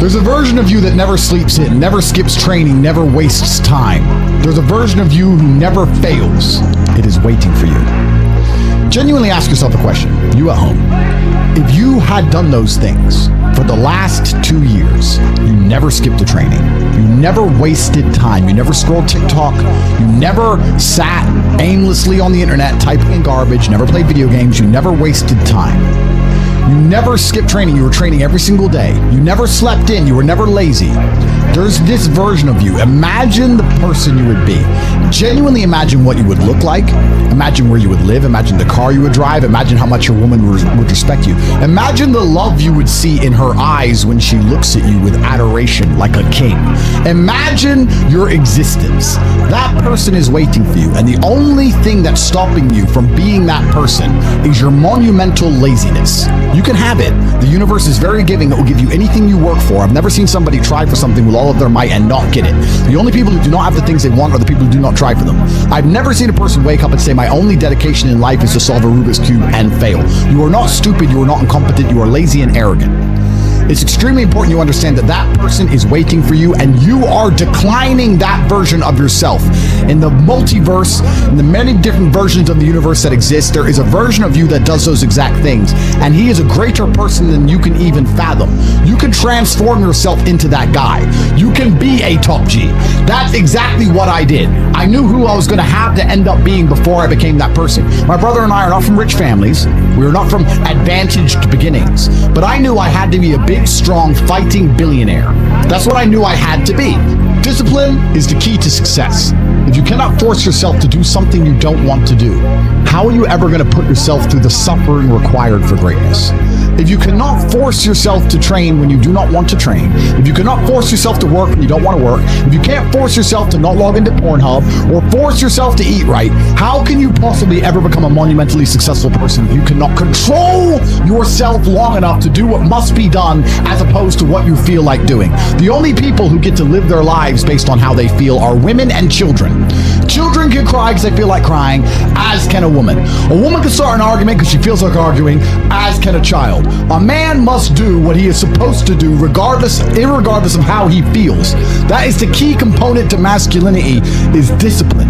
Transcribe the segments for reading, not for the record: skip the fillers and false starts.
There's a version of you that never sleeps in, never skips training, never wastes time. There's a version of you who never fails. It is waiting for you. Genuinely ask yourself a question, you at home. If you had done those things for the last 2 years, you never skipped a training, you never wasted time, you never scrolled TikTok, you never sat aimlessly on the internet typing in garbage, never played video games, you never wasted time. You never skipped training, you were training every single day. You never slept in, you were never lazy. There's this version of you. Imagine the person you would be. Genuinely imagine what you would look like. Imagine where you would live. Imagine the car you would drive. Imagine how much your woman would respect you. Imagine the love you would see in her eyes when she looks at you with adoration like a king. Imagine your existence. That person is waiting for you, and the only thing that's stopping you from being that person is your monumental laziness. You can have it. The universe is very giving. It will give you anything you work for. I've never seen somebody try for something with all of their might and not get it. The only people who do not have the things they want are the people who do not try for them. I've never seen a person wake up and say, my only dedication in life is to solve a Rubik's Cube and fail. You are not stupid. You are not incompetent. You are lazy and arrogant. It's extremely important you understand that that person is waiting for you, and you are declining that version of yourself. In the multiverse, in the many different versions of the universe that exist, there is a version of you that does those exact things, and he is a greater person than you can even fathom. You can transform yourself into that guy. You can be a top G. That's exactly what I did. I knew who I was going to have to end up being before I became that person. My brother and I are not from rich families. We are not from advantaged beginnings, but I knew I had to be a big, strong, fighting billionaire. That's what I knew I had to be. Discipline is the key to success. If you cannot force yourself to do something you don't want to do, how are you ever going to put yourself through the suffering required for greatness? If you cannot force yourself to train when you do not want to train, if you cannot force yourself to work when you don't want to work, if you can't force yourself to not log into Pornhub or force yourself to eat right, how can you possibly ever become a monumentally successful person if you cannot control yourself long enough to do what must be done as opposed to what you feel like doing? The only people who get to live their lives based on how they feel are women and children. Children can cry because they feel like crying, as can a woman. A woman can start an argument because she feels like arguing, as can a child. A man must do what he is supposed to do irregardless of how he feels. That is the key component to masculinity, is discipline.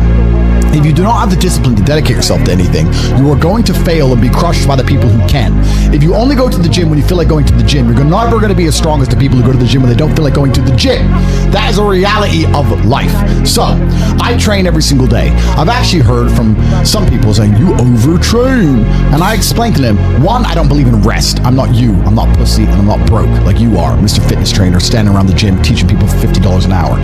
If you do not have the discipline to dedicate yourself to anything, you are going to fail and be crushed by the people who can. If you only go to the gym when you feel like going to the gym, you're never going to be as strong as the people who go to the gym when they don't feel like going to the gym. That is a reality of life. So, I train every single day. I've actually heard from some people saying, you overtrain. And I explained to them, one, I don't believe in rest. I'm not you. I'm not pussy, and I'm not broke like you are, Mr. Fitness Trainer, standing around the gym teaching people for $50 an hour.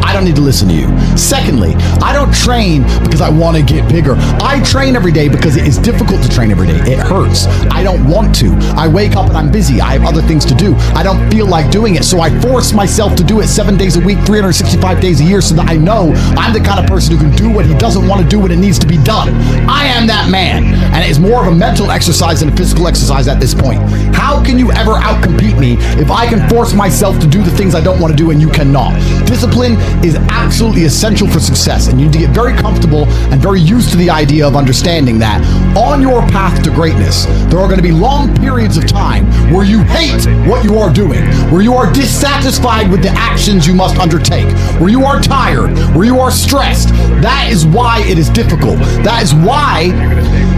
I don't need to listen to you. Secondly, I don't train because I want to get bigger. I train every day because it is difficult to train every day. It hurts. I don't want to. I wake up and I'm busy. I have other things to do. I don't feel like doing it, so I force myself to do it 7 days a week, 365 days a year, so that I know I'm the kind of person who can do what he doesn't want to do when it needs to be done. I am that man, and it is more of a mental exercise than a physical exercise at this point. How can you ever outcompete me if I can force myself to do the things I don't want to do and you cannot? Discipline is absolutely essential for success, and you need to get very comfortable and very used to the idea of understanding that on your path to greatness, there are going to be long periods of time where you hate what you are doing, where you are dissatisfied with the actions you must undertake, where you are tired, where you are stressed. That is why it is difficult. That is why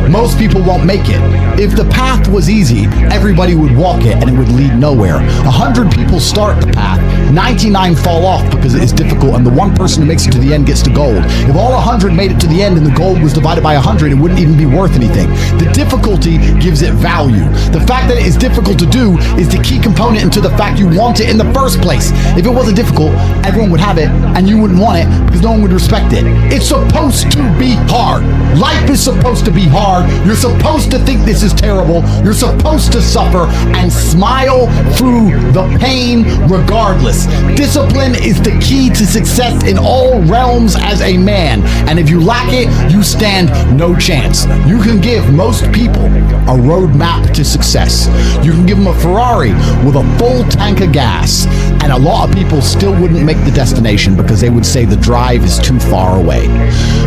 most people won't make it. If the path was easy, everybody would walk it and it would lead nowhere. 100 people start the path, 99 fall off because it is difficult, and the one person who makes it to the end gets the gold. If all 100 made it to the end and the gold was divided by 100, it wouldn't even be worth anything. The difficulty gives it value. The fact that it is difficult to do is the key component into the fact you want it in the first place. If it wasn't difficult, everyone would have it and you wouldn't want it because no one would respect it. It's supposed to be hard. Life is supposed to be hard. You're supposed to think this is terrible. You're supposed to suffer and smile through the pain regardless. Discipline is the key to success in all realms as a man, and if you lack it, you stand no chance. You can give most people a roadmap to success. You can give them a Ferrari with a full tank of gas. And a lot of people still wouldn't make the destination because they would say the drive is too far away.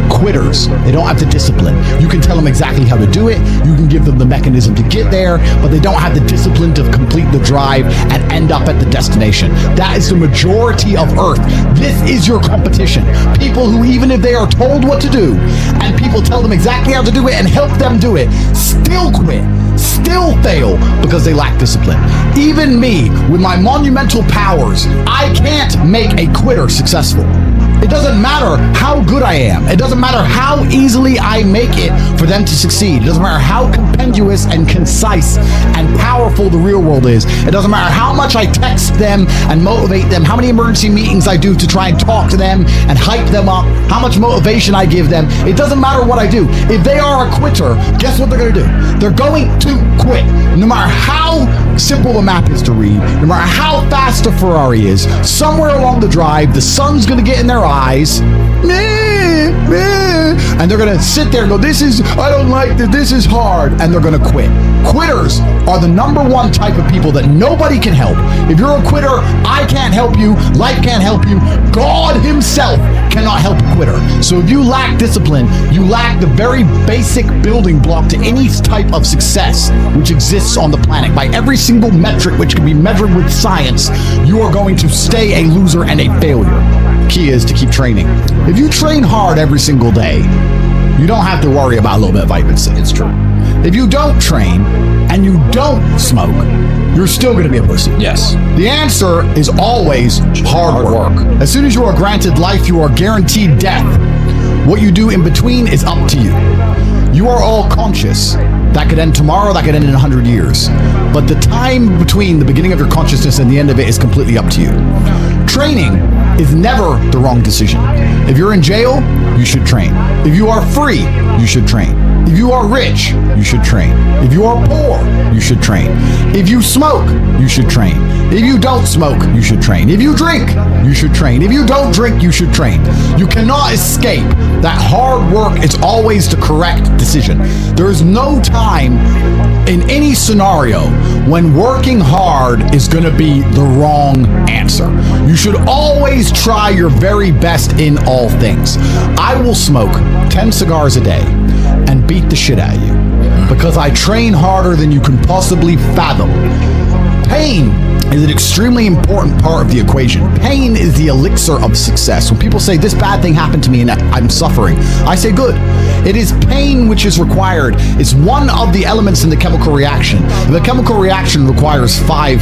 Quitters, they don't have the discipline. You can tell them exactly how to do it. You can give them the mechanism to get there, but they don't have the discipline to complete the drive and end up at the destination. That is the majority of Earth. This is your competition. People who, even if they are told what to do and people tell them exactly how to do it and help them do it, still quit, still fail because they lack discipline. Even me, with my monumental powers, I can't make a quitter successful. It doesn't matter how good I am. It doesn't matter how easily I make it for them to succeed. It doesn't matter how compendious and concise and powerful the real world is. It doesn't matter how much I text them and motivate them, how many emergency meetings I do to try and talk to them and hype them up, how much motivation I give them. It doesn't matter what I do. If they are a quitter, guess what they're going to do? They're going to quit. No matter how simple the map is to read, no matter how fast a Ferrari is, somewhere along the drive, the sun's going to get in their eyes, and they're going to sit there and go, I don't like this, this is hard, and they're going to quit. Quitters are the number one type of people that nobody can help. If you're a quitter, I can't help you, life can't help you, God himself cannot help a quitter. So if you lack discipline, you lack the very basic building block to any type of success which exists on the planet. By every single metric which can be measured with science, you are going to stay a loser and a failure. Key is to keep training. If you train hard every single day, you don't have to worry about a little bit of vitamin C. It's true. If you don't train and you don't smoke, you're still going to be a pussy. Yes. The answer is always hard work. As soon as you are granted life, you are guaranteed death. What you do in between is up to you. You are all conscious. That could end tomorrow, that could end in 100 years. But the time between the beginning of your consciousness and the end of it is completely up to you. Training is never the wrong decision. If you're in jail, you should train. If you are free, you should train. If you are rich, you should train. If you are poor, you should train. If you smoke, you should train. If you don't smoke, you should train. If you drink, you should train. If you don't drink, you should train. You cannot escape that hard work is always the correct decision. There is no time in any scenario when working hard is going to be the wrong answer. You should always try your very best in all things. I will smoke 10 cigars a day and beat the shit out of you because I train harder than you can possibly fathom. Pain is an extremely important part of the equation. Pain is the elixir of success. When people say this bad thing happened to me and I'm suffering, I say good. It is pain which is required. It's one of the elements in the chemical reaction. If a chemical reaction requires 5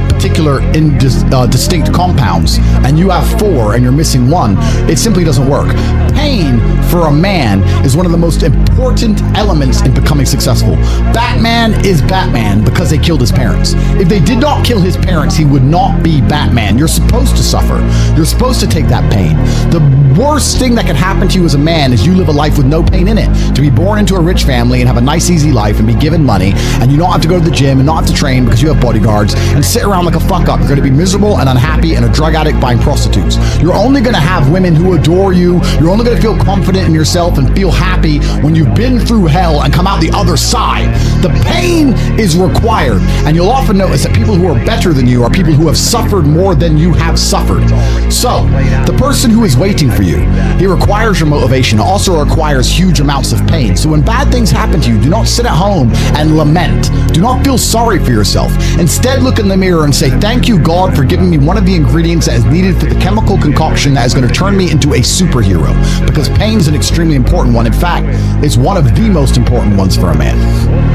particular distinct compounds and you have 4 and you're missing 1, it simply doesn't work. Pain for a man is one of the most important elements in becoming successful. Batman is Batman because they killed his parents. If they did not kill his parents, he would not be Batman. You're supposed to suffer. You're supposed to take that pain. The worst thing that can happen to you as a man is you live a life with no pain in it. To be born into a rich family and have a nice easy life and be given money and you don't have to go to the gym and not have to train because you have bodyguards and sit around like a fuck up. You're going to be miserable and unhappy and a drug addict buying prostitutes. You're only going to have women who adore you. You're only going to feel confident in yourself and feel happy when you've been through hell and come out the other side. The pain is required, and you'll often notice that people who are better than you are people who have suffered more than you have suffered. So, the person who is waiting for you, he requires your motivation. It also requires huge amounts of pain. So when bad things happen to you, do not sit at home and lament. Do not feel sorry for yourself. Instead, look in the mirror and say, thank you, God, for giving me one of the ingredients that is needed for the chemical concoction that is going to turn me into a superhero. Because pain is an extremely important one. In fact, it's one of the most important ones for a man.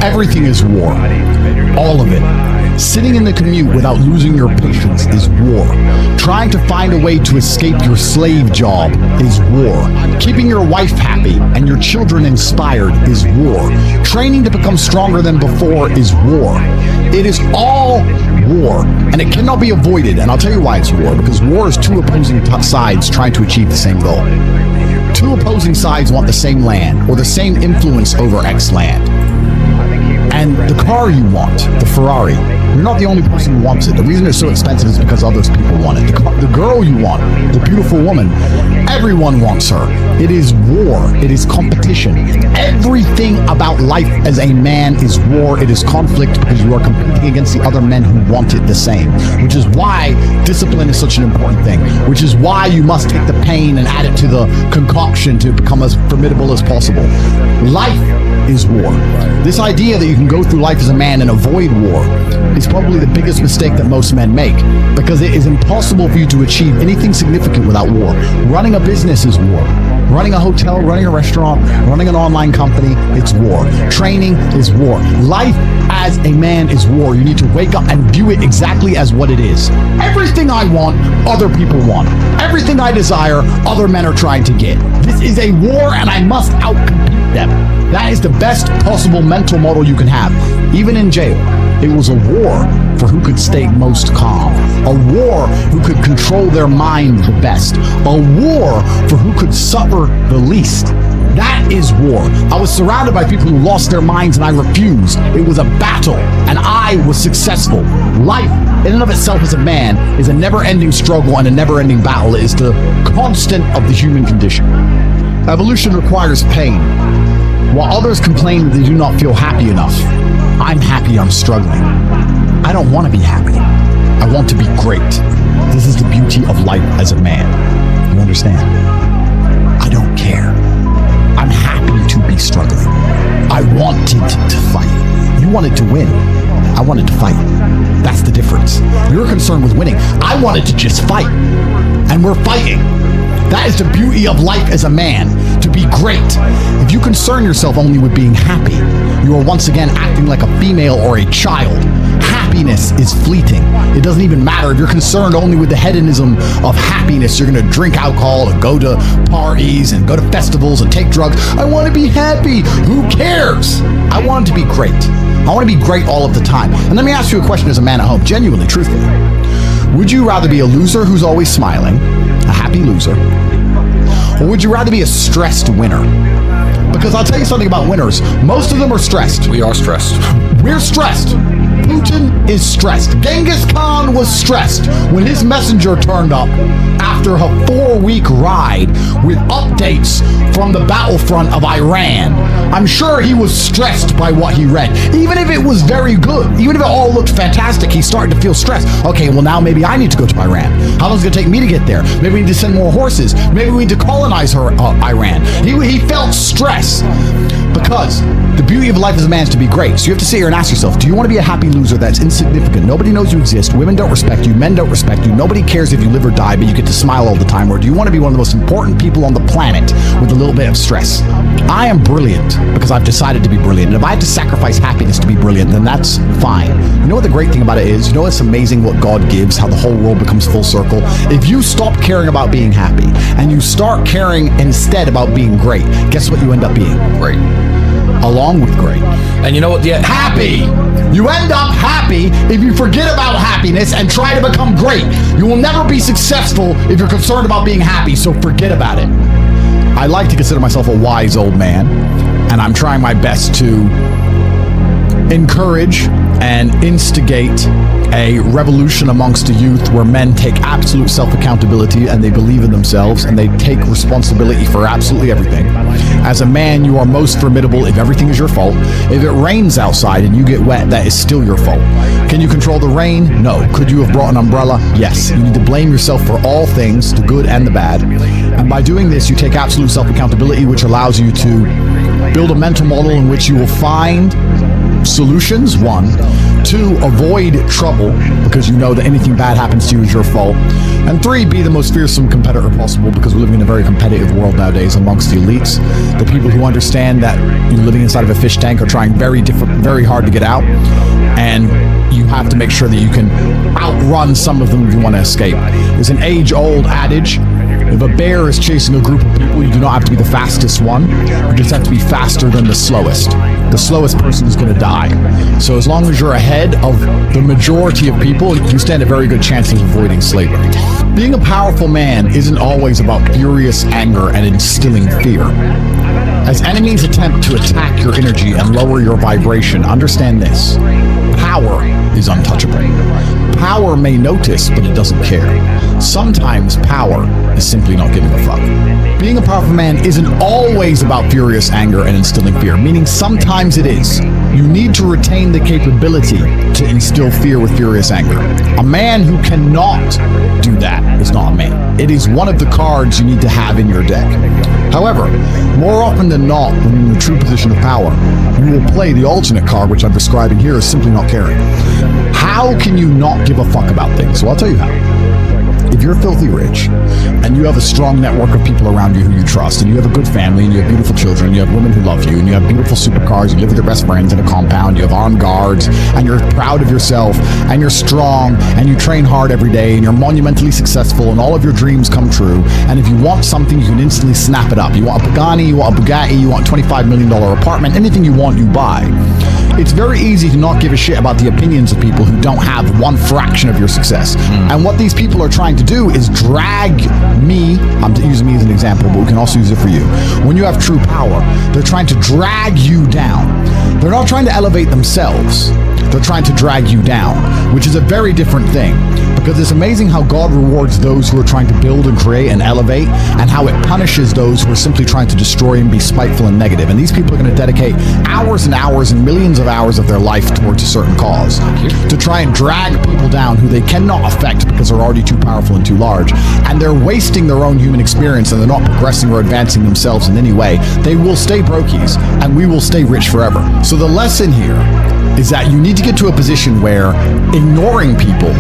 Everything is war. All of it. Sitting in the commute without losing your patience is war. Trying to find a way to escape your slave job is war. Keeping your wife happy and your children inspired is war. Training to become stronger than before is war. It is all war, and it cannot be avoided. And I'll tell you why it's war, because war is 2 opposing sides trying to achieve the same goal. 2 opposing sides want the same land or the same influence over X land. And the car you want, the Ferrari, you're not the only person who wants it. The reason it's so expensive is because other people want it. The girl you want, the beautiful woman, Everyone wants her. It is war. It is competition. Everything about life as a man is war. It is conflict because you are competing against the other men who want it the same, which is why discipline is such an important thing, which is why you must take the pain and add it to the concoction to become as formidable as possible. Life is war. This idea that you can go through life as a man and avoid war is probably the biggest mistake that most men make, because it is impossible for you to achieve anything significant without war. Running a business is war. Running a hotel, running a restaurant, running an online company, it's war. Training is war. Life as a man is war. You need to wake up and view it exactly as what it is. Everything I want, other people want. Everything I desire, other men are trying to get. This is a war and I must outcompete them. That is the best possible mental model you can have. Even in jail, it was a war for who could stay most calm. A war who could control their mind the best. A war for who could suffer the least. That is war. I was surrounded by people who lost their minds and I refused. It was a battle and I was successful. Life in and of itself as a man is a never-ending struggle and a never-ending battle. It is the constant of the human condition. Evolution requires pain. While others complain that they do not feel happy enough, I'm happy I'm struggling. I don't want to be happy. I want to be great. This is the beauty of life as a man. You understand? I don't care. I'm happy to be struggling. I wanted to fight. You wanted to win. I wanted to fight. That's the difference. You're concerned with winning. I wanted to just fight. And we're fighting. That is the beauty of life as a man, to be great. If you concern yourself only with being happy, you are once again acting like a female or a child. Happiness is fleeting. It doesn't even matter if you're concerned only with the hedonism of happiness. You're going to drink alcohol and go to parties and go to festivals and take drugs. I want to be happy. Who cares? I want to be great. I want to be great all of the time. And let me ask you a question as a man at home, genuinely, truthfully. Would you rather be a loser who's always smiling, a happy loser, or would you rather be a stressed winner? Because I'll tell you something about winners. Most of them are stressed. We are stressed. We're stressed. Putin is stressed. Genghis Khan was stressed when his messenger turned up after a 4-week ride with updates from the battlefront of Iran. I'm sure he was stressed by what he read. Even if it was very good, even if it all looked fantastic, he started to feel stressed. Okay, well now maybe I need to go to Iran. How long is it going to take me to get there? Maybe we need to send more horses. Maybe we need to colonize Iran. He felt stress because the beauty of life as a man is to be great. So you have to sit here and ask yourself, do you want to be a happy loser that's insignificant? Nobody knows you exist. Women don't respect you. Men don't respect you. Nobody cares if you live or die, but you get to smile all the time. Or do you want to be one of the most important people on the planet with a little bit of stress? I am brilliant because I've decided to be brilliant. And if I have to sacrifice happiness to be brilliant, then that's fine. You know what the great thing about it is? You know it's amazing what God gives, how the whole world becomes full circle? If you stop caring about being happy and you start caring instead about being great, guess what you end up being? Great. Along with great. And you know what? Yeah. Happy. You end up happy if you forget about happiness and try to become great. You will never be successful if you're concerned about being happy, so forget about it. I like to consider myself a wise old man, and I'm trying my best to encourage and instigate a revolution amongst the youth where men take absolute self-accountability and they believe in themselves and they take responsibility for absolutely everything. As a man, you are most formidable if everything is your fault. If it rains outside and you get wet, that is still your fault. Can you control the rain? No. Could you have brought an umbrella? Yes. You need to blame yourself for all things, the good and the bad. And by doing this, you take absolute self-accountability, which allows you to build a mental model in which you will find solutions, 1, 2, avoid trouble because you know that anything bad happens to you is your fault, and 3, be the most fearsome competitor possible because we're living in a very competitive world nowadays amongst the elites. The people who understand that you're living inside of a fish tank are trying very hard to get out, and you have to make sure that you can outrun some of them if you want to escape. There's an age-old adage: if a bear is chasing a group of people, you do not have to be the fastest one. You just have to be faster than the slowest. The slowest person is going to die. So as long as you're ahead of the majority of people, you stand a very good chance of avoiding slavery. Being a powerful man isn't always about furious anger and instilling fear. As enemies attempt to attack your energy and lower your vibration, understand this: power is untouchable. Power may notice, but it doesn't care. Sometimes power is simply not giving a fuck. Being a powerful man isn't always about furious anger and instilling fear, meaning sometimes it is. You need to retain the capability to instill fear with furious anger. A man who cannot do that is not a man. It is one of the cards you need to have in your deck. However, more often than not, when you're in a true position of power, you will play the alternate card, which I'm describing here as simply not caring. How can you not give a fuck about things? Well, I'll tell you how. If you're filthy rich and you have a strong network of people around you who you trust, and you have a good family, and you have beautiful children, you have women who love you, and you have beautiful supercars, you live with your best friends in a compound, you have armed guards, and you're proud of yourself, and you're strong, and you train hard every day, and you're monumentally successful, and all of your dreams come true, and if you want something, you can instantly snap it up. You want a Pagani, you want a Bugatti, you want a $25 million apartment, anything you want, you buy. It's very easy to not give a shit about the opinions of people who don't have one fraction of your success. And what these people are trying to do is drag me, I'm using me as an example, but we can also use it for you. When you have true power, they're trying to drag you down. They're not trying to elevate themselves. They're trying to drag you down, which is a very different thing. Because it's amazing how God rewards those who are trying to build and create and elevate, and how it punishes those who are simply trying to destroy and be spiteful and negative. And these people are going to dedicate hours and hours and millions of hours of their life towards a certain cause to try and drag people down who they cannot affect because they're already too powerful and too large. And they're wasting their own human experience, and they're not progressing or advancing themselves in any way. They will stay brokies, and we will stay rich forever. So the lesson here is that you need to get to a position where ignoring people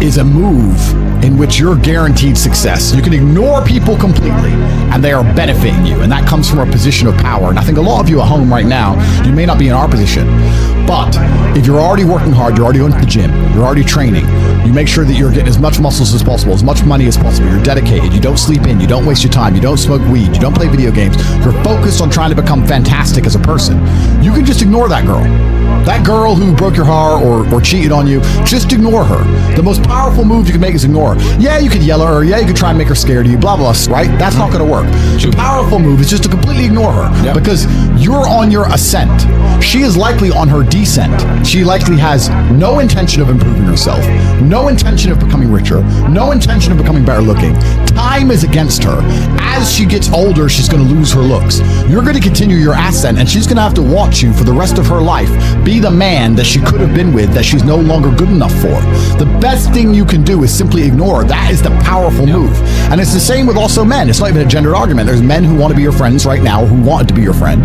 is a move in which you're guaranteed success. You can ignore people completely and they are benefiting you, and that comes from a position of power. And I think a lot of you at home right now, you may not be in our position, but if you're already working hard, you're already going to the gym, you're already training, you make sure that you're getting as much muscles as possible, as much money as possible, you're dedicated, you don't sleep in, you don't waste your time, you don't smoke weed, you don't play video games, you're focused on trying to become fantastic as a person, you can just ignore that girl. That girl who broke your heart or cheated on you, just ignore her. The most powerful move you can make is ignore her. Yeah, you could yell at her. Yeah, you could try and make her scared of you, blah, blah, right? That's not going to work. The powerful move is just to completely ignore her because you're on your ascent. She is likely on her descent. She likely has no intention of improving herself, no intention of becoming richer, no intention of becoming better looking. Time is against her. As she gets older, she's going to lose her looks. You're going to continue your ascent, and she's going to have to watch you for the rest of her life be the man that she could have been with that she's no longer good enough for. The best thing you can do is simply ignore her. That is the powerful move. And it's the same with also men. It's not even a gendered argument. There's men who want to be your friends right now, who wanted to be your friend,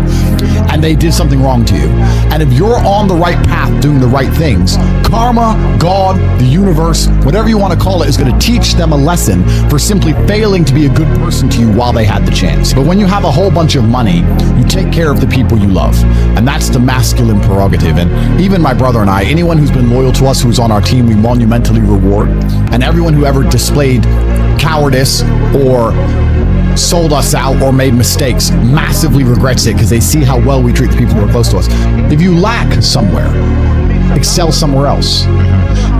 and they did something wrong to you. And if you're on the right path doing the right things, karma, God, the universe, whatever you want to call it, is going to teach them a lesson for simply failing to be a good person to you while they had the chance. But when you have a whole bunch of money, you take care of the people you love. And that's the masculine prerogative. And even my brother and I, anyone who's been loyal to us, who's on our team, we monumentally reward. And everyone who ever displayed cowardice or sold us out or made mistakes massively regrets it because they see how well we treat the people who are close to us. If you lack somewhere, excel somewhere else.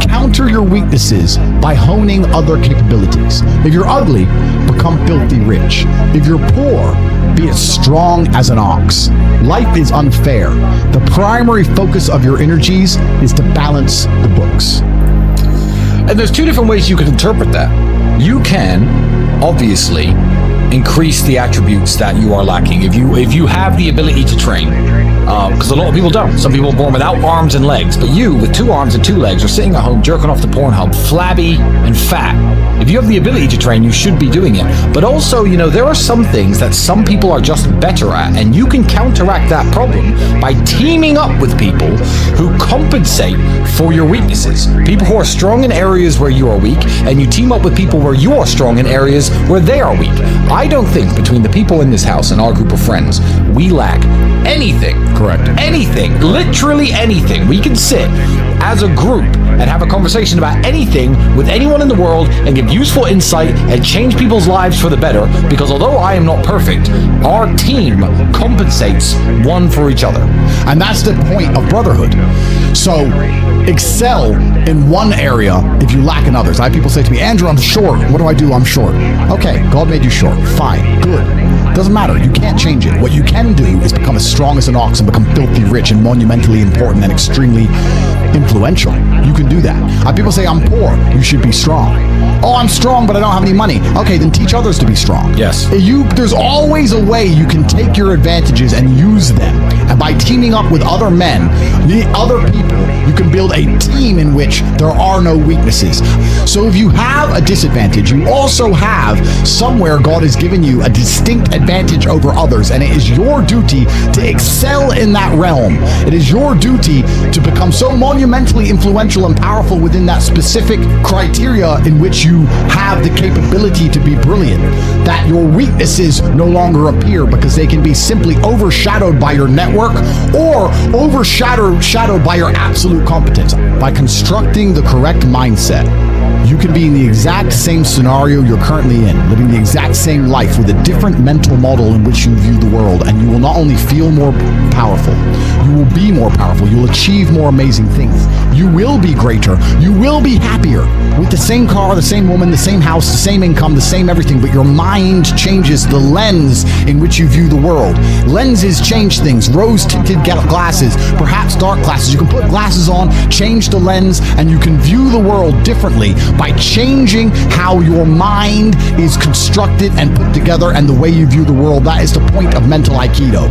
Counter your weaknesses by honing other capabilities. If you're ugly, become filthy rich. If you're poor, be as strong as an ox. Life is unfair. The primary focus of your energies is to balance the books. And there's two different ways you can interpret that. You can, obviously, increase the attributes that you are lacking. If you have the ability to train, because a lot of people don't. Some people are born without arms and legs, but you, with 2 arms and 2 legs, are sitting at home jerking off the Pornhub, flabby and fat. If you have the ability to train, you should be doing it. But also, there are some things that some people are just better at, and you can counteract that problem by teaming up with people who compensate for your weaknesses. People who are strong in areas where you are weak, and you team up with people where you are strong in areas where they are weak. I don't think between the people in this house and our group of friends, we lack anything. Correct. Anything. Literally anything. We can sit as a group and have a conversation about anything with anyone in the world and give useful insight and change people's lives for the better, because although I am not perfect, our team compensates one for each other. And that's the point of brotherhood. So excel in one area if you lack in others. I have people say to me, Andrew, I'm short. What do? I'm short. Okay, God made you short. Fine. Good. Doesn't matter. You can't change it. What you can do is become as strong as an ox and become filthy rich and monumentally important and extremely influential. You can do that. People say, I'm poor. You should be strong. Oh, I'm strong, but I don't have any money. Okay, then teach others to be strong. Yes. There's always a way you can take your advantages and use them. And by teaming up with other men, the other people, you can build a team in which there are no weaknesses. So if you have a disadvantage, you also have somewhere God has given you a distinct advantage over others, and it is your duty to excel in that realm. It is your duty to become so monumentally influential and powerful within that specific criteria in which you have the capability to be brilliant, that your weaknesses no longer appear because they can be simply overshadowed by your network or overshadowed by your absolute competence. By constructing the correct mindset, you can be in the exact same scenario you're currently in, living the exact same life with a different mental model in which you view the world, and you will not only feel more powerful, you will be more powerful, you'll achieve more amazing things, you will be greater, you will be happier, with the same car, the same woman, the same house, the same income, the same everything, but your mind changes the lens in which you view the world. Lenses change things, rose-tinted glasses, perhaps dark glasses. You can put glasses on, change the lens, and you can view the world differently by changing how your mind is constructed and put together and the way you view the world. That is the point of mental Aikido.